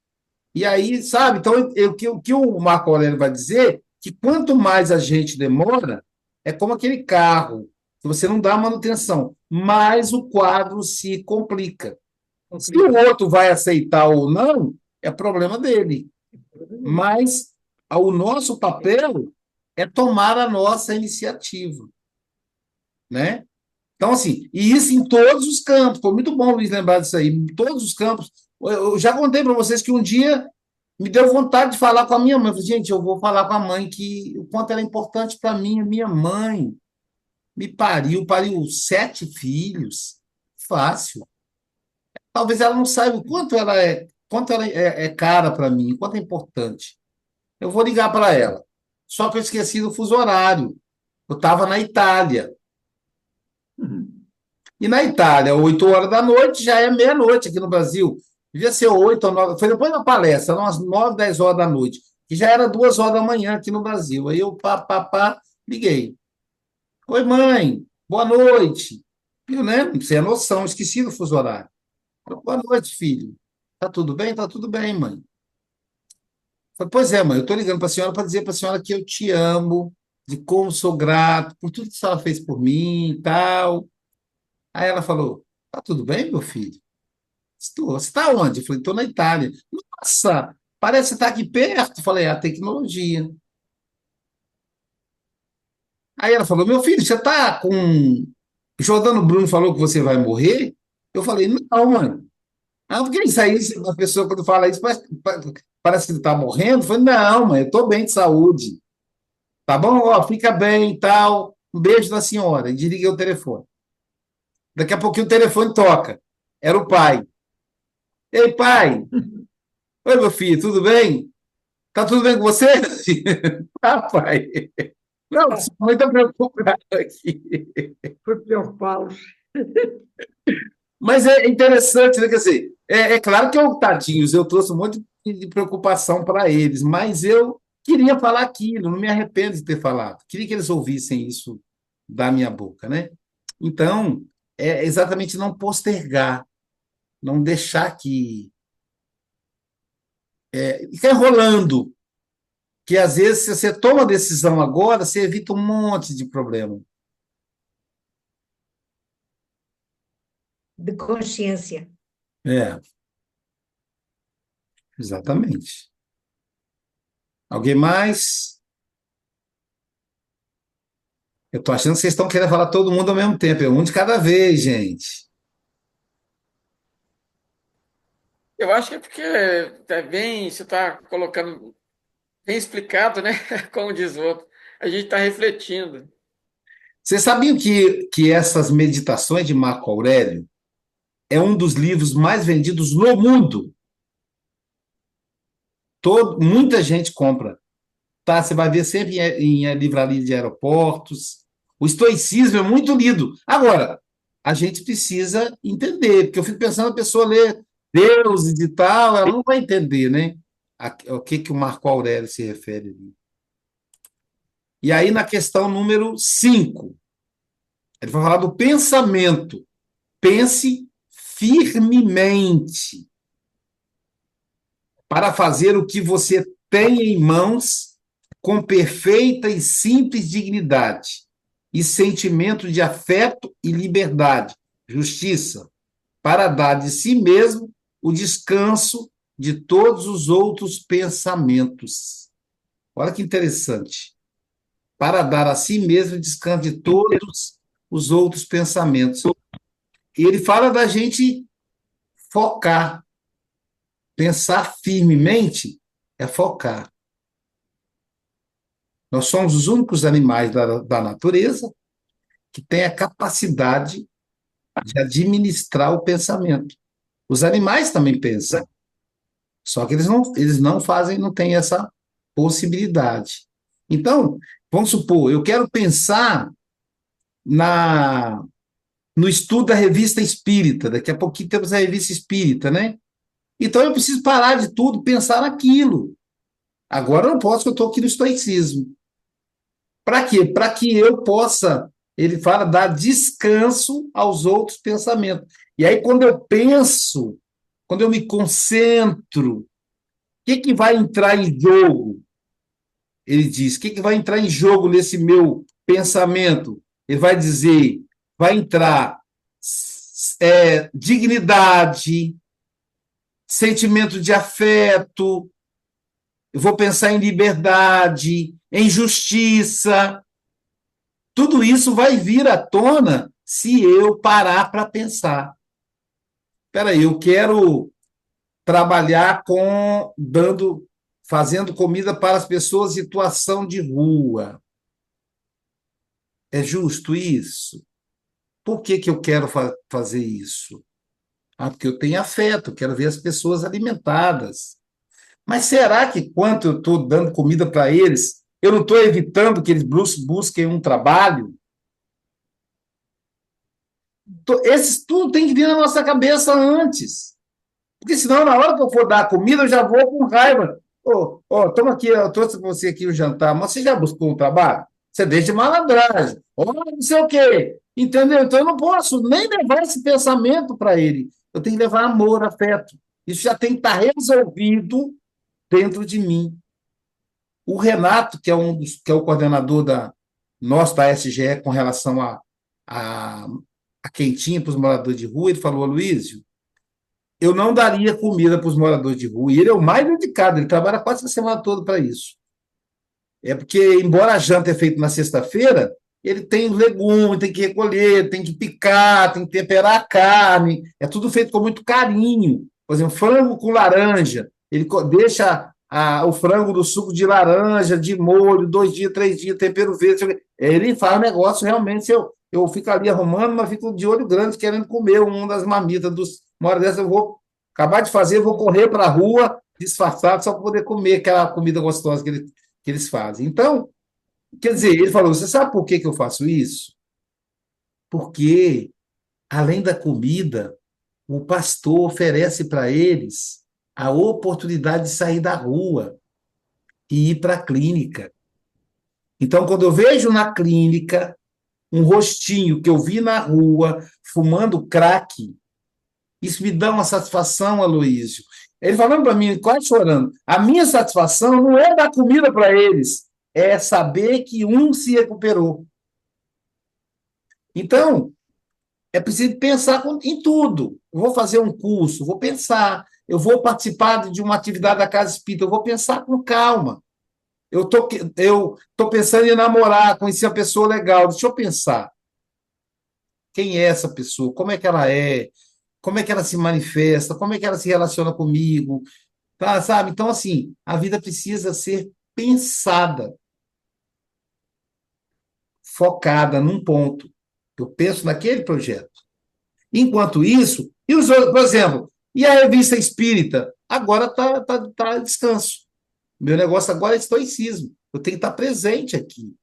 E aí, sabe? Então, o que o Marco Aurélio vai dizer, que quanto mais a gente demora, é como aquele carro, que você não dá manutenção, mais o quadro se complica. Se o outro vai aceitar ou não, é problema dele. Mas o nosso papel é tomar a nossa iniciativa, né? Então, assim, e isso em todos os campos. Foi muito bom, Luiz, lembrar disso aí. Em todos os campos. Eu já contei para vocês que um dia me deu vontade de falar com a minha mãe. Eu falei, gente, eu vou falar com a mãe que o quanto ela é importante para mim. A minha mãe me pariu 7 filhos. Fácil. Talvez ela não saiba o quanto ela é cara para mim, o quanto é importante. Eu vou ligar para ela. Só que eu esqueci do fuso horário. Eu estava na Itália. E na Itália, 8 horas da noite, já é meia-noite aqui no Brasil. Devia ser 8 ou 9. Foi depois da palestra, eram umas 9, 10 horas da noite. Que já era 2 horas da manhã aqui no Brasil. Aí eu, liguei. Oi, mãe, boa noite. Viu, né? Sem a noção, esqueci do fuso horário. Boa noite, filho. Tá tudo bem? Tá tudo bem, mãe. Falei, pois é, mãe, eu estou ligando para a senhora para dizer para a senhora que eu te amo, de como sou grato por tudo que a senhora fez por mim e tal. Aí ela falou: tá tudo bem, meu filho? Estou. Você está onde? Eu falei: estou na Itália. Nossa, parece que está aqui perto. Eu falei: é a tecnologia. Aí ela falou: meu filho, você está com. Jordano Bruno falou que você vai morrer? Eu falei: não, mãe. Ah, porque isso aí, uma pessoa quando fala isso, parece que está morrendo. Eu falei: não, mãe, eu estou bem de saúde. Tá bom? Ó, fica bem e tal. Um beijo da senhora. E desliguei o telefone. Daqui a pouquinho o telefone toca. Era o pai. Ei, pai. Oi, meu filho, tudo bem? Tá tudo bem com você? Ah, pai. Não, sua mãe está preocupada aqui. Foi preocupá-los. Mas é interessante, né? Quer dizer, é claro que eu, tadinhos, eu trouxe um monte de preocupação para eles, mas eu queria falar aquilo, não me arrependo de ter falado. Queria que eles ouvissem isso da minha boca, né? Então, é exatamente não postergar, não deixar que ficar enrolando, que às vezes se você toma a decisão agora, você evita um monte de problema. De consciência. É, exatamente. Alguém mais? Eu tô achando que vocês estão querendo falar todo mundo ao mesmo tempo. É um de cada vez, gente. Eu acho que é porque você está colocando bem explicado, né? Como diz o outro. A gente está refletindo. Vocês sabiam que essas meditações de Marco Aurélio é um dos livros mais vendidos no mundo? Muita gente compra. Tá? Você vai ver sempre em livraria de aeroportos. O estoicismo é muito lido. Agora, a gente precisa entender, porque eu fico pensando, a pessoa lê deuses e tal, ela não vai entender, né? O que o Marco Aurélio se refere ali. E aí, na questão número 5, ele vai falar do pensamento. Pense firmemente para fazer o que você tem em mãos com perfeita e simples dignidade e sentimento de afeto e liberdade, justiça, para dar de si mesmo o descanso de todos os outros pensamentos. Olha que interessante. Para dar a si mesmo o descanso de todos os outros pensamentos. E ele fala da gente focar. Pensar firmemente é focar. Nós somos os únicos animais da natureza que têm a capacidade de administrar o pensamento. Os animais também pensam, só que eles não fazem, não têm essa possibilidade. Então, vamos supor, eu quero pensar no estudo da revista espírita, daqui a pouquinho temos a revista espírita, né? Então eu preciso parar de tudo, pensar naquilo. Agora eu não posso, porque eu estou aqui no estoicismo. Para quê? Para que eu possa, ele fala, dar descanso aos outros pensamentos. E aí, quando eu penso, quando eu me concentro, o que vai entrar em jogo? Ele diz, o que vai entrar em jogo nesse meu pensamento? Ele vai dizer, vai entrar dignidade, sentimento de afeto, eu vou pensar em liberdade, em justiça. Tudo isso vai vir à tona se eu parar para pensar. Espera aí, eu quero trabalhar fazendo comida para as pessoas em situação de rua. É justo isso? Por que eu quero fazer isso? Porque eu tenho afeto, quero ver as pessoas alimentadas. Mas será que, quanto eu estou dando comida para eles, eu não estou evitando que eles busquem um trabalho? Esses tudo tem que vir na nossa cabeça antes. Porque senão, na hora que eu for dar a comida, eu já vou com raiva. Toma aqui, eu trouxe para você aqui o jantar, mas você já buscou um trabalho? Você deixa de malandragem. Não sei o quê. Entendeu? Então eu não posso nem levar esse pensamento para ele. Eu tenho que levar amor, afeto. Isso já tem que estar resolvido dentro de mim. O Renato, que é o coordenador da SGE com relação a quentinha para os moradores de rua, ele falou, Aloysio, eu não daria comida para os moradores de rua. E ele é o mais dedicado, ele trabalha quase a semana toda para isso. É porque, embora a janta é feita na sexta-feira, ele tem legume, tem que recolher, tem que picar, tem que temperar a carne. É tudo feito com muito carinho. Por exemplo, frango com laranja. Ele deixa o frango do suco de laranja, de molho, 2 dias, 3 dias, tempero verde. Ele faz um negócio realmente. Eu fico ali arrumando, mas fico de olho grande querendo comer uma das marmitas dos. Uma hora dessa eu vou acabar de fazer, vou correr para a rua disfarçado só para poder comer aquela comida gostosa que eles fazem. Então, quer dizer, ele falou, você sabe por que eu faço isso? Porque, além da comida, o pastor oferece para eles a oportunidade de sair da rua e ir para a clínica. Então, quando eu vejo na clínica um rostinho que eu vi na rua fumando crack, isso me dá uma satisfação, Aloysio. Ele falando para mim, quase chorando, a minha satisfação não é dar comida para eles, é saber que um se recuperou. Então, é preciso pensar em tudo. Eu vou fazer um curso, vou pensar. Eu vou participar de uma atividade da Casa Espírita, eu vou pensar com calma. Eu tô pensando em namorar, conhecer uma pessoa legal. Deixa eu pensar. Quem é essa pessoa? Como é que ela é? Como é que ela se manifesta? Como é que ela se relaciona comigo? Tá, sabe? Então, assim, a vida precisa ser pensada, focada num ponto. Eu penso naquele projeto. Enquanto isso, e os outros, por exemplo, e a revista espírita? Agora tá descanso. Meu negócio agora é estoicismo. Eu tenho que estar presente aqui.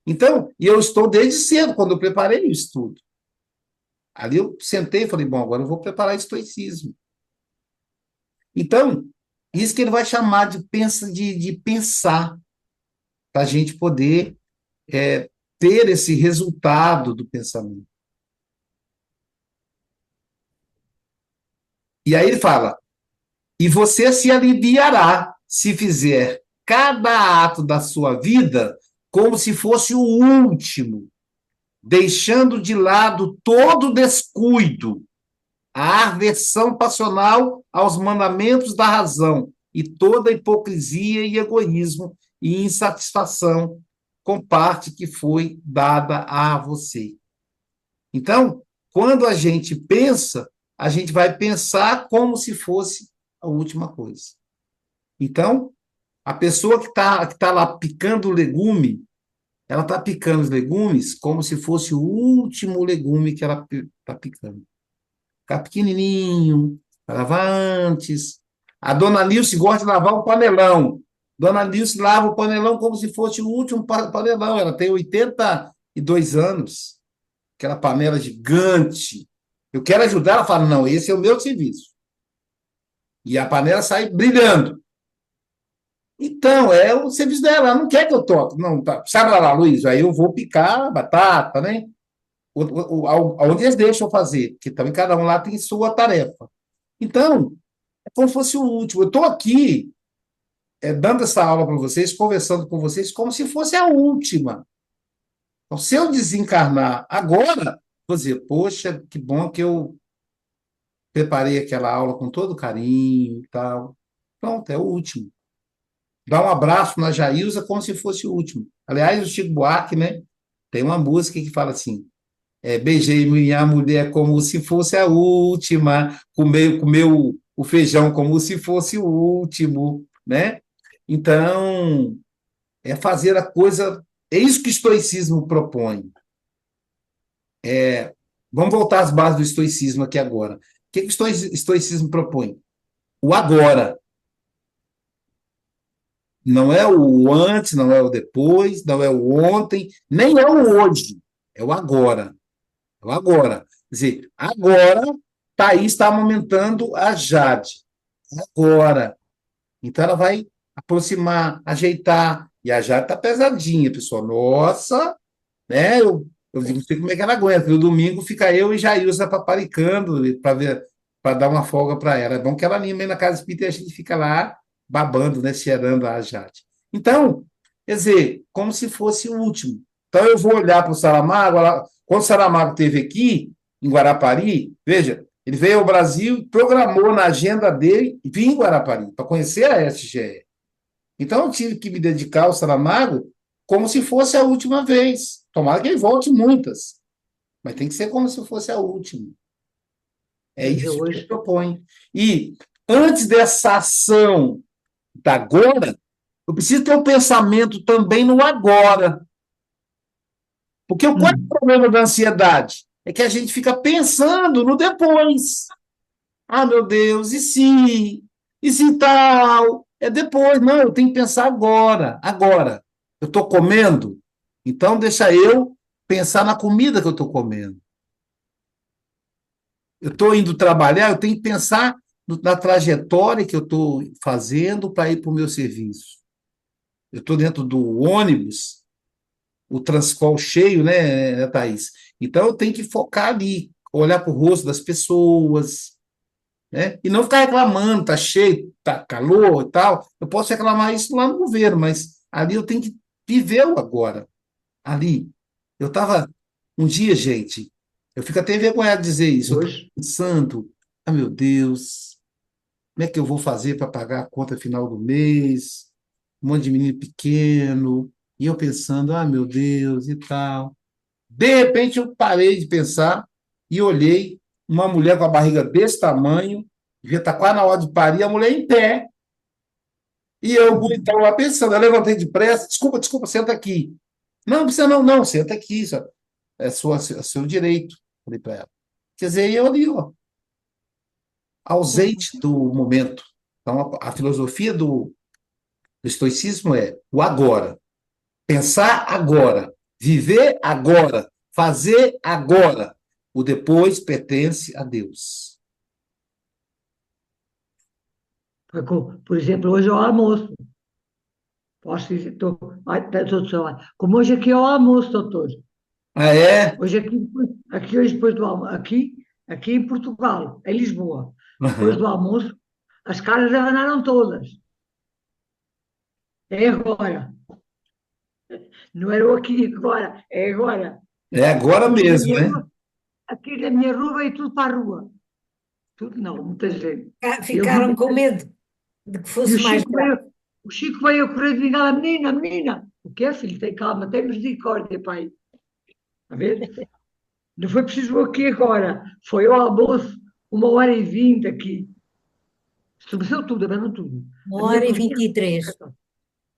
Então, e eu estou desde cedo, quando eu preparei o estudo. Ali eu sentei e falei, bom, agora eu vou preparar estoicismo. Então, isso que ele vai chamar de pensar, para a gente poder ter esse resultado do pensamento. E aí ele fala, e você se aliviará se fizer cada ato da sua vida como se fosse o último, deixando de lado todo descuido, a aversão passional aos mandamentos da razão e toda hipocrisia e egoísmo e insatisfação com parte que foi dada a você. Então, quando a gente pensa, a gente vai pensar como se fosse a última coisa. Então, a pessoa que tá lá picando o legume, ela está picando os legumes como se fosse o último legume que ela está picando. Ficar pequenininho, lavar antes. A dona Nilce gosta de lavar o panelão. Dona Nilce lava o panelão como se fosse o último panelão. Ela tem 82 anos. Aquela panela gigante. Eu quero ajudar, ela fala, não, esse é o meu serviço. E a panela sai brilhando. Então, é o serviço dela, ela não quer que eu toque. Não, tá. Sabe lá, Luiz, aí eu vou picar batata, né? Onde eles deixam eu fazer, porque também cada um lá tem sua tarefa. Então, é como se fosse o último. Eu estou aqui dando essa aula para vocês, conversando com vocês, como se fosse a última. Então, se eu desencarnar agora, vou dizer, poxa, que bom que eu preparei aquela aula com todo carinho e tal. Pronto, é o último. Dá um abraço na Jailza como se fosse o último. Aliás, o Chico Buarque, né? Tem uma música que fala assim: beijei minha mulher como se fosse a última, comeu o feijão como se fosse o último, né? Então, é fazer a coisa. É isso que o estoicismo propõe. Vamos voltar às bases do estoicismo aqui agora. O que o estoicismo propõe? O agora. Não é o antes, não é o depois, não é o ontem, nem é o hoje. É o agora. É o agora. Quer dizer, agora, Thaís está amamentando a Jade. Agora. Então, ela vai aproximar, ajeitar. E a Jade está pesadinha, pessoal. Nossa, né? Eu não sei como é que ela aguenta. No domingo fica eu e Jailza paparicando para ver, para dar uma folga para ela. É bom que ela anime aí na casa espírita e a gente fica lá babando, né? Cheirando a Jade. Então, quer dizer, como se fosse o último. Então, eu vou olhar para o Saramago. Quando o Saramago esteve aqui, em Guarapari, veja, ele veio ao Brasil, programou na agenda dele vir em Guarapari, para conhecer a SGE. Então, eu tive que me dedicar ao Saramago como se fosse a última vez. Tomara que ele volte muitas, mas tem que ser como se fosse a última. É Mas isso que ele hoje, propõe. E antes dessa ação da agora, eu preciso ter um pensamento também no agora. Porque qual é o hum, problema da ansiedade? É que a gente fica pensando no depois. Ah, meu Deus, e se? E se tal? É depois. Não, eu tenho que pensar agora. Agora. Eu estou comendo? Então, deixa eu pensar na comida que eu estou comendo. Eu estou indo trabalhar, eu tenho que pensar na trajetória que eu estou fazendo para ir para o meu serviço. Eu estou dentro do ônibus, o Transcol cheio, né, Thaís? Então, eu tenho que focar ali, olhar para o rosto das pessoas, né? E não ficar reclamando, tá cheio, tá calor e tal. Eu posso reclamar isso lá no governo, mas ali eu tenho que viver o agora. Ali. Eu estava um dia, gente, eu fico até envergonhado de dizer isso. Eu estava hoje, pensando, ah, meu Deus, como é que eu vou fazer para pagar a conta final do mês? Um monte de menino pequeno. E eu pensando, ah, meu Deus, e tal. De repente eu parei de pensar e olhei uma mulher com a barriga desse tamanho, devia estar quase na hora de parir, a mulher em pé. E eu então lá pensando, eu levantei depressa, desculpa, desculpa, senta aqui. Não, não precisa não, não, senta aqui, isso é seu direito, falei para ela. Quer dizer, eu ali, ó, ausente do momento. Então, a filosofia do estoicismo é o agora. Pensar agora, viver agora, fazer agora. O depois pertence a Deus. por exemplo, hoje ao almoço, posso dizer, estou do seu lado. Como hoje aqui ao almoço, doutor. Ah, é? Hoje aqui hoje depois do almoço, aqui em Portugal, em Lisboa, depois Uhum. do almoço, as caras abanaram todas. É agora. Não era o aqui agora, é agora. É agora Aqui da mesmo, minha né? rua, aqui da minha rua veio tudo para a rua. Tudo não, muita gente. Eu vi, Ficaram com medo de que e fosse mais grave. O Chico veio a correr de bengala, menina, menina. O que é, filho? Tem calma, tem misericórdia, pai. A ver? Não foi preciso aqui agora. Foi ao almoço, 1h20 aqui. Estremeceu tudo, abanou tudo. A Uma minha hora e cozinha. 23.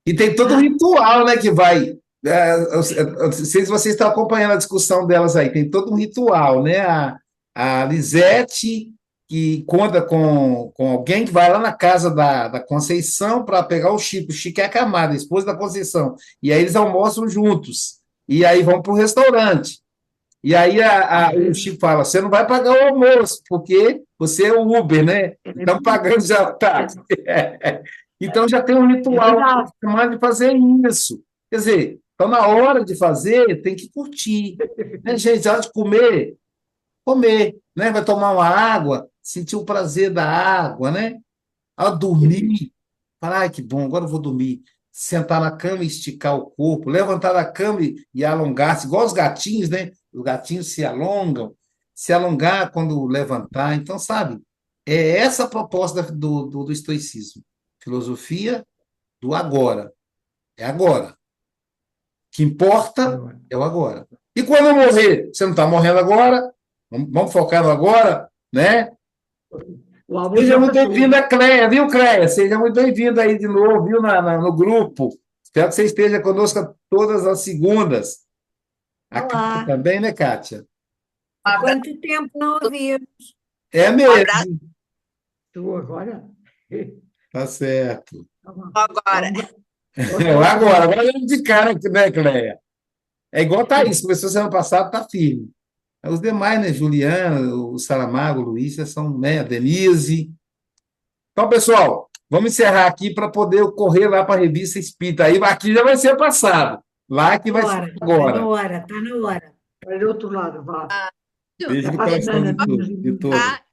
E tem todo um Ah, ritual, né, que vai. Eu não sei se vocês estão acompanhando a discussão delas aí. Tem todo um ritual, né? A Lisete, que conta com alguém que vai lá na casa da Conceição para pegar o Chico. O Chico é a camada, a esposa da Conceição. E aí eles almoçam juntos. E aí vão para o restaurante. E aí a o ver, Chico fala: você não vai pagar o almoço, porque você é o Uber, né? é Estão pagando já o táxi. Então já tem um É ritual verdade. chamado de fazer isso. Quer dizer, então na hora de fazer, tem que curtir. Né, gente? Na hora de comer, né? Vai tomar uma água, sentir o prazer da água, né? Ao dormir, falar, ai, que bom, agora eu vou dormir. Sentar na cama e esticar o corpo, levantar da cama e alongar-se, igual os gatinhos, né? Os gatinhos se alongar quando levantar. Então, sabe, é essa a proposta do estoicismo. Filosofia do agora. É agora. O que importa é o agora. E quando eu morrer? Você não está morrendo agora? Vamos focar no agora, né? O almoço Seja já muito passou. bem-vinda, Cleia, viu, Cleia? Seja muito bem-vinda aí de novo, viu, no grupo. Espero que você esteja conosco todas as segundas. A Kátia Olá, também, né, Kátia? há quanto tempo não havia? É Um abraço mesmo, Tu agora? tá certo. Tá bom. agora. É, agora vamos de cara, né, Cleia? É igual tá isso, começou semana passada, tá firme. Os demais, né, Juliana, o Saramago, o Luiz, já são, né, a Denise. Então, pessoal, vamos encerrar aqui para poder correr lá para a revista Espírita. Aí aqui já vai ser passado. Lá que vai ser Ora, está na agora. hora, está na hora. Olha do outro lado, vá. Beijo Até no para a coração semana, de meninos e de meninas. todos. Tá?